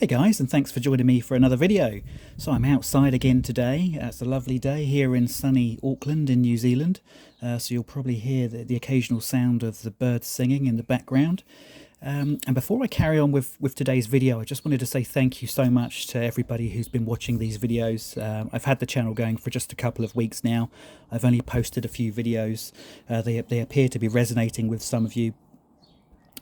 Hey guys, and thanks for joining me for another video. So I'm outside again today. It's a lovely day here in sunny Auckland in New Zealand. So you'll probably hear the occasional sound of the birds singing in the background. And before I carry on with today's video, I just wanted to say thank you so much to everybody who's been watching these videos. I've had the channel going for just a couple of weeks now. I've only posted a few videos. They appear to be resonating with some of you.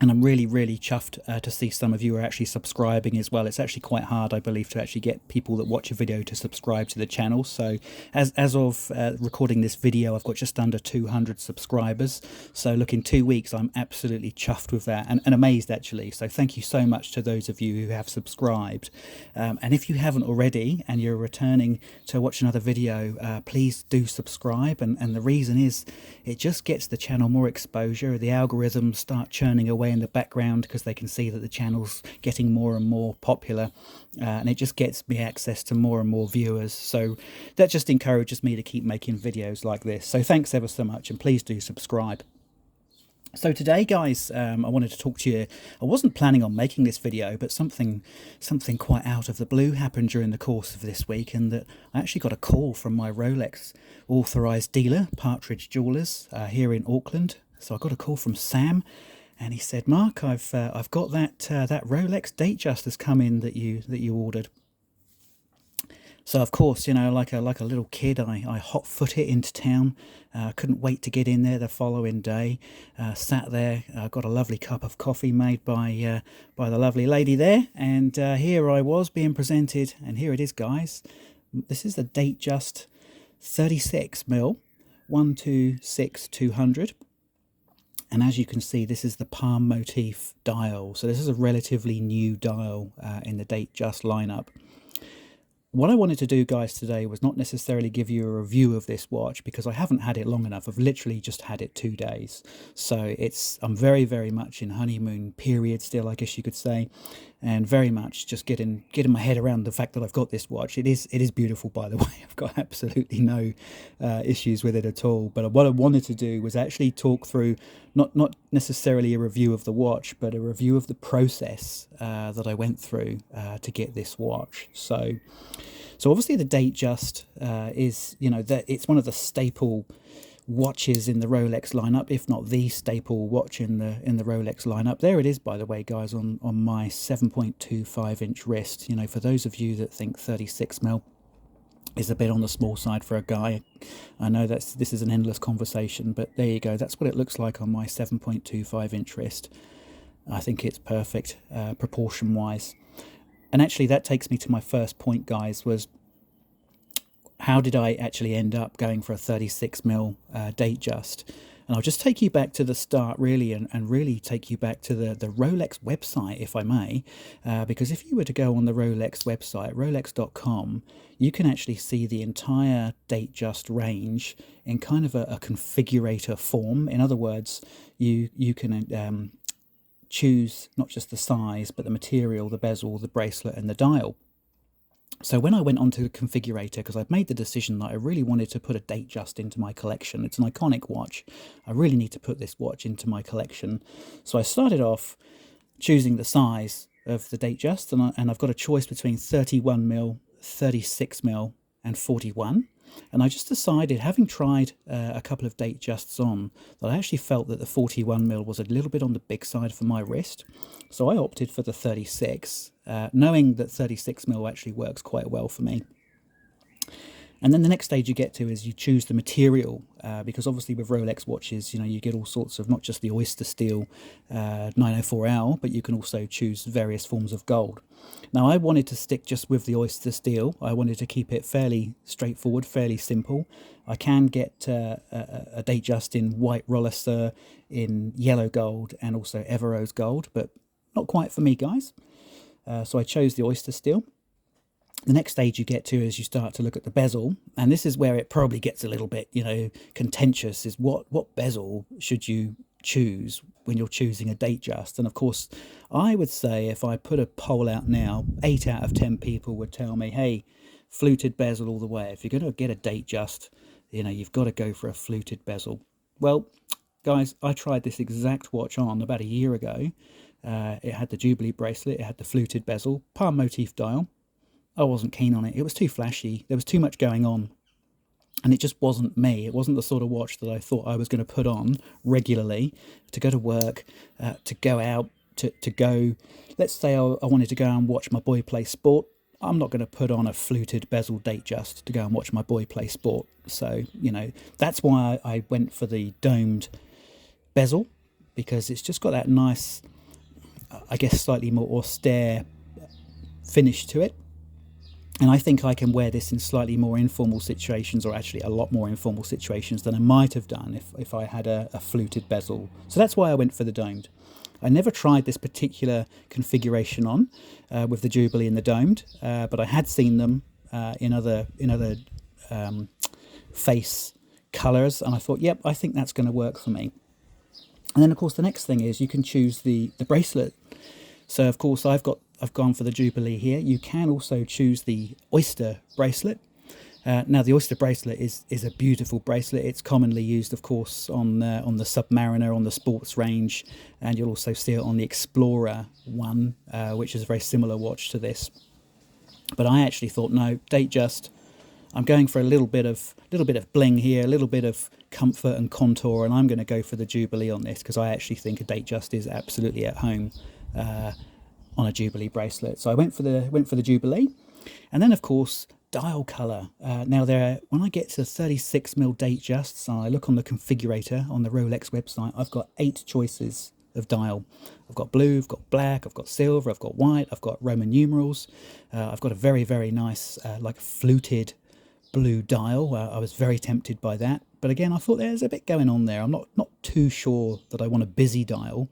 And I'm really chuffed to see some of you are actually subscribing as well. It's actually quite hard, I believe, to actually get people that watch a video to subscribe to the channel. So as of recording this video, I've got just under 200 subscribers. So look, in 2 weeks, I'm absolutely chuffed with that and amazed, actually. So thank you so much to those of you who have subscribed. And if you haven't already and you're returning to watch another video, please do subscribe. And the reason is it just gets the channel more exposure. The algorithms start churning away in the background because they can see that the channel's getting more and more popular, and it just gets me access to more and more viewers. So that just encourages me to keep making videos like this. So thanks ever so much, and please do subscribe. So today, guys, I wanted to talk to you. I wasn't planning on making this video, but something quite out of the blue happened during the course of this week, and that I actually got a call from my Rolex authorised dealer, Partridge Jewellers, here in Auckland. So I got a call from Sam, and he said, "Mark, I've got that Rolex Datejust has come in that you ordered." So of course, you know, like a little kid, I hot foot it into town. Couldn't wait to get in there the following day. Sat there, got a lovely cup of coffee made by the lovely lady there, and here I was being presented, and here it is, guys. This is the Datejust 36mm 126-200. And as you can see, this is the palm motif dial. So this is a relatively new dial in the Datejust lineup. What I wanted to do, guys, today was not necessarily give you a review of this watch, because I haven't had it long enough. I've literally just had it 2 days. So I'm very much in honeymoon period still, I guess you could say, and very much just getting my head around the fact that I've got this watch. It is beautiful, by the way. I've got absolutely no issues with it at all. But what I wanted to do was actually talk through not necessarily a review of the watch, but a review of the process that I went through to get this watch. So obviously the Datejust is, you know, that it's one of the staple watches in the Rolex lineup, if not the staple watch in the Rolex lineup. There it is, by the way, guys, on my 7.25-inch wrist. You know, for those of you that think 36mm is a bit on the small side for a guy, I know this is an endless conversation, but there you go. That's what it looks like on my 7.25-inch wrist. I think it's perfect proportion wise. And actually that takes me to my first point, guys, was how did I actually end up going for a 36mm Datejust? And I'll just take you back to the start, really, and really take you back to the Rolex website, if I may, because if you were to go on the Rolex website, rolex.com, you can actually see the entire Datejust range in kind of a configurator form. In other words, you can choose not just the size, but the material, the bezel, the bracelet, and the dial. So when I went onto the configurator, because I've made the decision that I really wanted to put a Datejust into my collection. It's an iconic watch. I really need to put this watch into my collection. So I started off choosing the size of the Datejust, and I've got a choice between 31mm, 36mm, and 41. And I just decided, having tried a couple of Datejusts on, that I actually felt that the 41mm was a little bit on the big side for my wrist. So I opted for the 36, knowing that 36mm actually works quite well for me. And then the next stage you get to is you choose the material, because obviously with Rolex watches, you know, you get all sorts of, not just the oyster steel 904L, but you can also choose various forms of gold. Now I wanted to stick just with the oyster steel. I wanted to keep it fairly straightforward, fairly simple. I can get a Datejust in white Rolex, in yellow gold, and also Everose gold, but not quite for me, guys. So I chose the oyster steel. The next stage you get to is you start to look at the bezel, and this is where it probably gets a little bit, you know, contentious, is what bezel should you choose when you're choosing a Datejust. And of course, I would say, if I put a poll out now, 8 out of 10 people would tell me, hey, fluted bezel all the way. If you're going to get a Datejust, you know, you've got to go for a fluted bezel. Well, guys, I tried this exact watch on about a year ago, It had the Jubilee bracelet, it had the fluted bezel, palm motif dial. I wasn't keen on it. It was too flashy. There was too much going on. And it just wasn't me. It wasn't the sort of watch that I thought I was going to put on regularly to go to work, to go out, to go. Let's say I wanted to go and watch my boy play sport. I'm not going to put on a fluted bezel Datejust to go and watch my boy play sport. So, that's why I went for the domed bezel, because it's just got that nice, I guess, slightly more austere finish to it. And I think I can wear this in slightly more informal situations, or actually a lot more informal situations than I might have done if I had a fluted bezel. So that's why I went for the domed. I never tried this particular configuration on with the Jubilee and the domed, but I had seen them in other face colours, and I thought, yep, I think that's going to work for me. And then, of course, the next thing is you can choose the bracelet. So, of course, I've gone for the Jubilee here. You can also choose the oyster bracelet. Now, the oyster bracelet is a beautiful bracelet. It's commonly used, of course, on the Submariner, on the sports range, and you'll also see it on the Explorer one, which is a very similar watch to this. But I actually thought, no, Datejust. I'm going for a little bit of bling here, a little bit of comfort and contour, and I'm going to go for the Jubilee on this, because I actually think a Datejust is absolutely at home on a Jubilee bracelet. So I went for the Jubilee, and then of course dial color. Now when I get to 36mm Datejusts, and I look on the configurator on the Rolex website, I've got 8 choices of dial. I've got blue, I've got black, I've got silver, I've got white, I've got Roman numerals. I've got a very, very nice like fluted blue dial. I was very tempted by that, but again, I thought there's a bit going on there. I'm not too sure that I want a busy dial.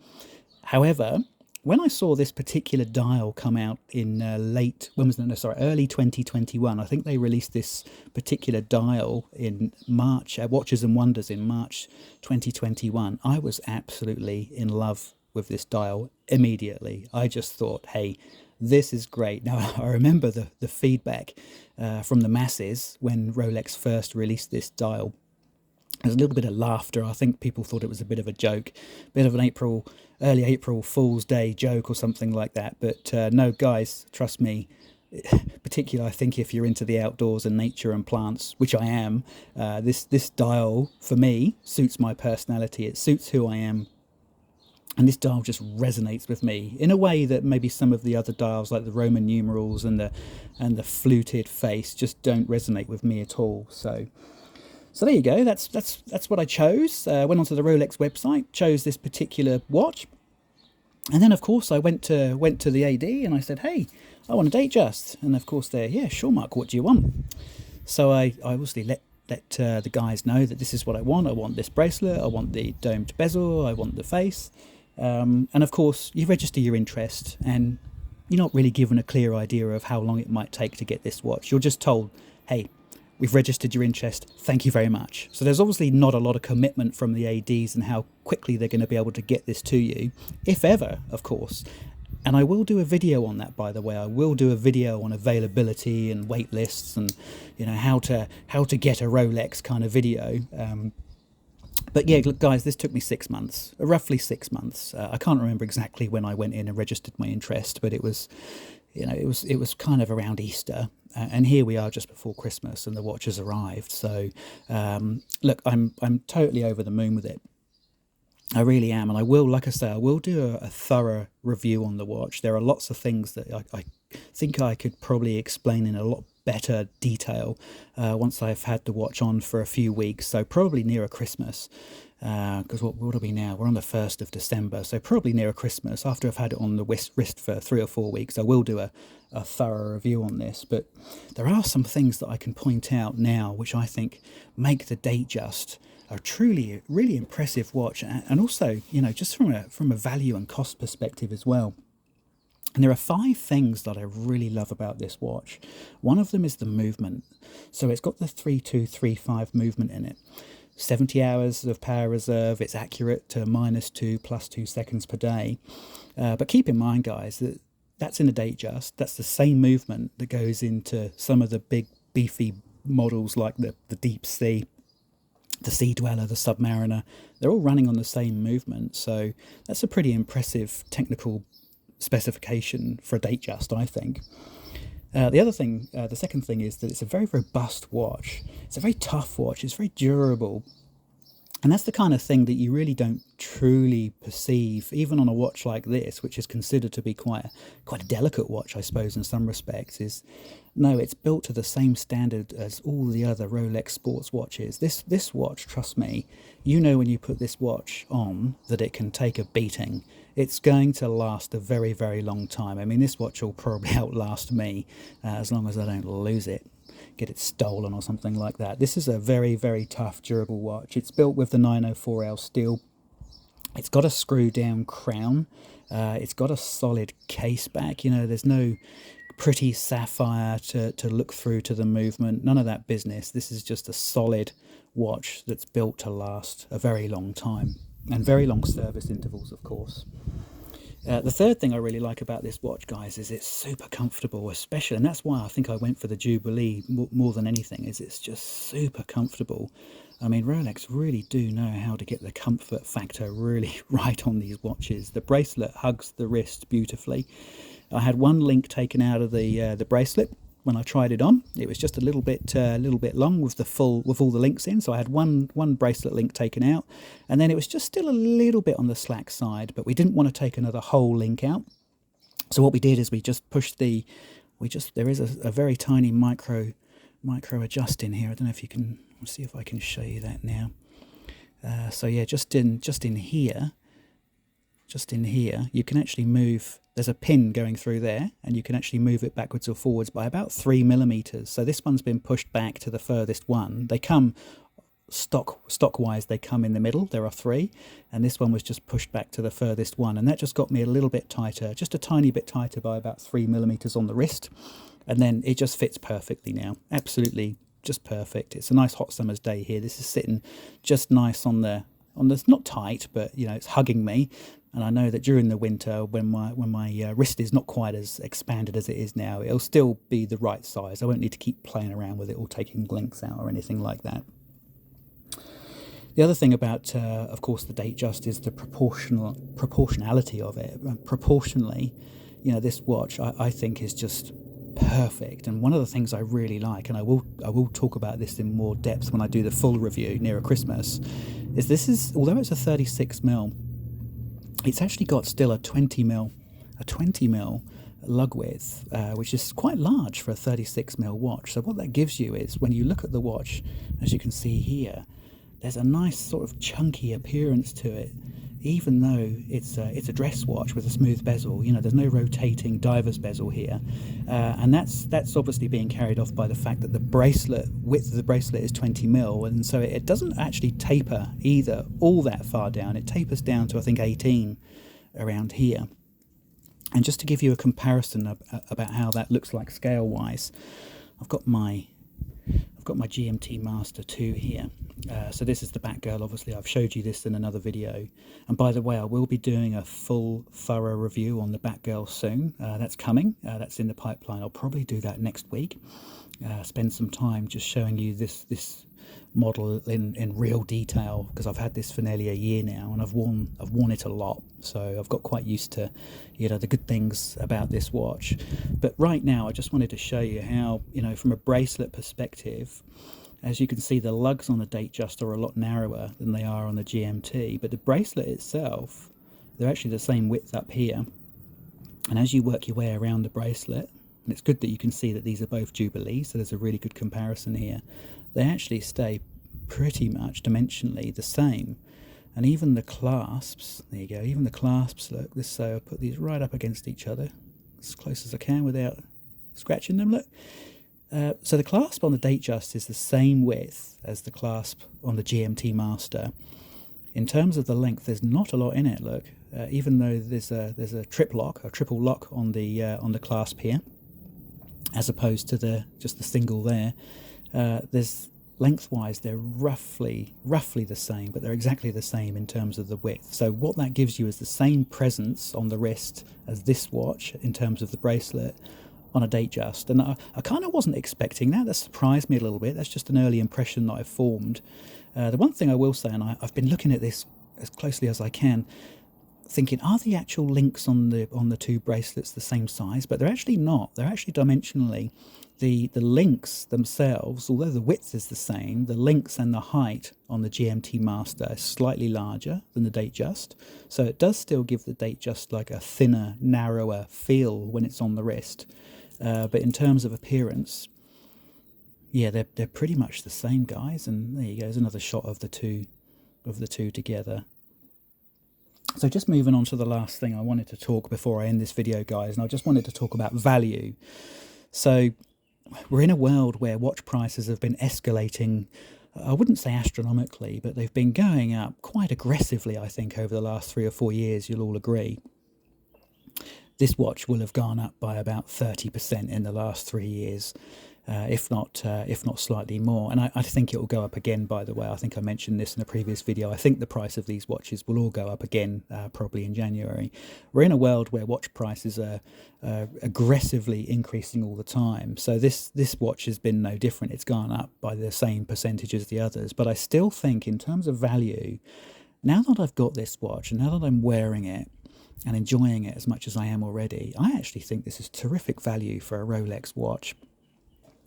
However, when I saw this particular dial come out in early 2021, I think they released this particular dial in March, Watches and Wonders in March 2021. I was absolutely in love with this dial immediately. I just thought, hey, this is great. Now, I remember the feedback from the masses when Rolex first released this dial. There's a little bit of laughter. I think people thought it was a bit of a joke, bit of an early April Fool's Day joke or something like that. But no, guys, trust me, particularly I think if you're into the outdoors and nature and plants, which I am, this dial, for me, suits my personality. It suits who I am. And this dial just resonates with me in a way that maybe some of the other dials, like the Roman numerals and the fluted face, just don't resonate with me at all. So there you go. That's what I chose. Went onto the Rolex website, chose this particular watch, and then of course I went to the AD and I said, "Hey, I want a Datejust." And of course they're, "Yeah, sure, Mark. What do you want?" So I obviously let the guys know that this is what I want. I want this bracelet. I want the domed bezel. I want the face. And of course you register your interest, and you're not really given a clear idea of how long it might take to get this watch. You're just told, "Hey, we've registered your interest. Thank you very much." So there's obviously not a lot of commitment from the ADs and how quickly they're going to be able to get this to you, if ever, of course. And I will do a video on that, by the way. I will do a video on availability and wait lists and how to get a Rolex kind of video. But yeah, look, guys, this took me 6 months, roughly 6 months. I can't remember exactly when I went in and registered my interest, but it was kind of around Easter, and here we are just before Christmas, and the watch has arrived. So look, I'm totally over the moon with it. I really am, and I will, like I say, I will do a thorough review on the watch. There are lots of things that I think I could probably explain in a lot better detail once I've had the watch on for a few weeks, so probably nearer Christmas, because what are we now? We're on the 1st of December, so probably nearer Christmas, after I've had it on the wrist for 3 or 4 weeks. I will do a thorough review on this, but there are some things that I can point out now which I think make the Datejust a truly, really impressive watch, and also, just from a value and cost perspective as well. And there are 5 things that I really love about this watch. One of them is the movement. So it's got the 3235 movement in it. 70 hours of power reserve. It's accurate to -2 +2 seconds per day. But keep in mind, guys, that's in a Datejust. That's the same movement that goes into some of the big beefy models like the Deep Sea the Sea Dweller, the Submariner, they're all running on the same movement. So that's a pretty impressive technical specification for a Datejust, I think. The second thing is that it's a very robust watch. It's a very tough watch. It's very durable. And that's the kind of thing that you really don't truly perceive, even on a watch like this, which is considered to be quite a delicate watch, I suppose, in some respects. No, it's built to the same standard as all the other Rolex sports watches. This watch, trust me, you know when you put this watch on that it can take a beating. It's going to last a very, very long time. I mean, this watch will probably outlast me as long as I don't lose it, get it stolen or something like that. This is a very, very tough, durable watch. It's built with the 904L steel. It's got a screw down crown. It's got a solid case back. You know, there's no pretty sapphire to look through to the movement. None of that business. This is just a solid watch that's built to last a very long time, and very long service intervals, of course. The third thing I really like about this watch, guys, is it's super comfortable, especially, and that's why I think I went for the Jubilee more than anything, is it's just super comfortable. I mean, Rolex really do know how to get the comfort factor really right on these watches. The bracelet hugs the wrist beautifully. I had one link taken out of the bracelet when I tried it on. It was just a little bit long with all the links in. So I had one bracelet link taken out, and then it was just still a little bit on the slack side. But we didn't want to take another whole link out. So what we did is we just pushed there is a very tiny micro adjust in here. I don't know if you can. Let's see if I can show you that now. So yeah, just in here, you can actually move. There's a pin going through there, and you can actually move it backwards or forwards by about 3 millimeters. So this one's been pushed back to the furthest one. They come stock-wise, they come in the middle. There are 3, and this one was just pushed back to the furthest one, and that just got me a little bit tighter, just a tiny bit tighter by about 3 millimeters on the wrist, and then it just fits perfectly now. Absolutely, just perfect. It's a nice hot summer's day here. This is sitting just nice on the not tight, but you know, it's hugging me. And I know that during the winter, when my wrist is not quite as expanded as it is now, it'll still be the right size. I won't need to keep playing around with it or taking links out or anything like that. The other thing about, of course, the Datejust is the proportionality of it. Proportionally, you know, this watch I think is just perfect. And one of the things I really like, and I will talk about this in more depth when I do the full review nearer Christmas, is although it's a 36mm, it's actually got still a 20mm lug width, which is quite large for a 36mm watch. So what that gives you is, when you look at the watch, as you can see here, there's a nice sort of chunky appearance to it, even though it's a dress watch with a smooth bezel. You know, there's no rotating diver's bezel here, and that's obviously being carried off by the fact that the width of the bracelet is 20mm, and so it doesn't actually taper either all that far down. It tapers down to, I think, 18 around here. And just to give you a comparison about how that looks like scale wise, I've got my GMT Master 2 here. So this is the Batgirl. Obviously I've showed you this in another video, and by the way, I will be doing a full thorough review on the Batgirl soon. That's coming, that's in the pipeline. I'll probably do that next week. Spend some time just showing you this model in real detail, because I've had this for nearly a year now, and I've worn it a lot, so I've got quite used to, you know, the good things about this watch. But right now I just wanted to show you how, you know, from a bracelet perspective, as you can see, the lugs on the Datejust are a lot narrower than they are on the GMT, but the bracelet itself, they're actually the same width up here. And as you work your way around the bracelet, and it's good that you can see that these are both Jubilee, so there's a really good comparison here, they actually stay pretty much dimensionally the same. And even the clasps, there you go, even the clasps, look, so I'll put these right up against each other as close as I can without scratching them, look. So the clasp on the Datejust is the same width as the clasp on the GMT Master. In terms of the length, there's not a lot in it, look, even though there's a triple lock on the clasp here, as opposed to just the single there. There's lengthwise, they're roughly the same, but they're exactly the same in terms of the width. So what that gives you is the same presence on the wrist as this watch in terms of the bracelet, on a Datejust, and I kind of wasn't expecting that. That surprised me a little bit. That's just an early impression that I've formed. The one thing I will say, and I've been looking at this as closely as I can, thinking, are the actual links on the two bracelets the same size? But they're actually not. They're actually dimensionally. The links themselves, although the width is the same, the links and the height on the GMT Master is slightly larger than the Datejust. So it does still give the Datejust like a thinner, narrower feel when it's on the wrist. But in terms of appearance, yeah, they're pretty much the same, guys. And there you go. There's another shot of the two together. So just moving on to the last thing I wanted to talk before I end this video, guys, and I just wanted to talk about value. So we're in a world where watch prices have been escalating, I wouldn't say astronomically, but they've been going up quite aggressively, I think, over the last 3 or 4 years, you'll all agree. This watch will have gone up by about 30% in the last 3 years, if not slightly more. And I think it will go up again, by the way. I think I mentioned this in a previous video. I think the price of these watches will all go up again, probably in January. We're in a world where watch prices are aggressively increasing all the time. So this watch has been no different. It's gone up by the same percentage as the others. But I still think in terms of value, now that I've got this watch and now that I'm wearing it, and enjoying it as much as I am already, I actually think this is terrific value for a Rolex watch.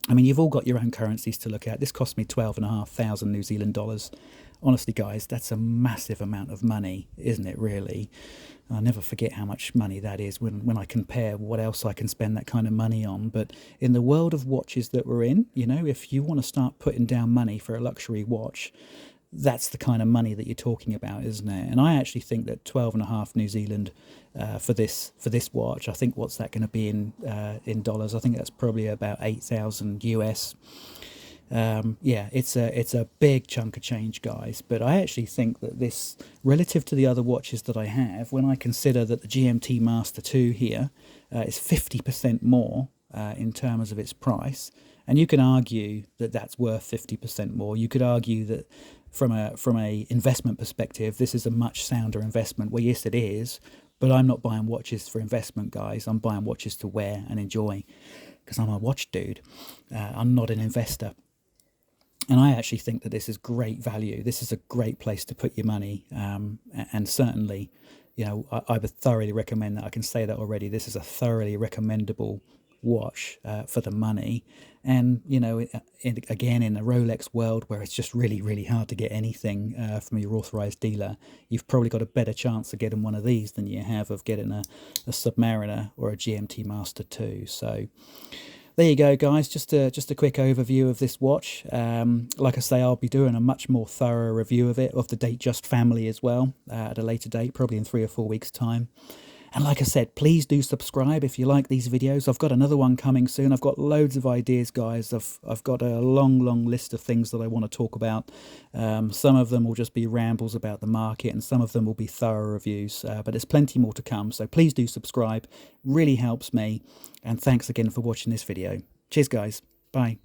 I mean, you've all got your own currencies to look at. This cost me 12,500 New Zealand dollars. Honestly, guys, that's a massive amount of money, isn't it, really? I never forget how much money that is when I compare what else I can spend that kind of money on. But in the world of watches that we're in, you know, if you want to start putting down money for a luxury watch, that's the kind of money that you're talking about, isn't it? And I actually think that 12.5 New Zealand for this watch, I think what's that going to be in dollars? I think that's probably about 8,000 US. Yeah, it's a big chunk of change, guys. But I actually think that this, relative to the other watches that I have, when I consider that the GMT Master 2 here is 50% more in terms of its price, and you can argue that that's worth 50% more. You could argue that from a investment perspective, this is a much sounder investment. Well, yes, it is, but I'm not buying watches for investment, guys. I'm buying watches to wear and enjoy because I'm a watch dude. I'm not an investor. And I actually think that this is great value. This is a great place to put your money. And certainly, you know, I would thoroughly recommend that. I can say that already. This is a thoroughly recommendable watch for the money. And, you know, again, in the Rolex world where it's just really, really hard to get anything from your authorized dealer, you've probably got a better chance of getting one of these than you have of getting a Submariner or a GMT Master 2. So there you go, guys. Just a quick overview of this watch. Like I say, I'll be doing a much more thorough review of it, of the Datejust family as well, at a later date, probably in 3 or 4 weeks' time. And like I said, please do subscribe if you like these videos. I've got another one coming soon. I've got loads of ideas, guys. I've got a long list of things that I want to talk about. Some of them will just be rambles about the market, and some of them will be thorough reviews. But there's plenty more to come. So please do subscribe. Really helps me. And thanks again for watching this video. Cheers, guys. Bye.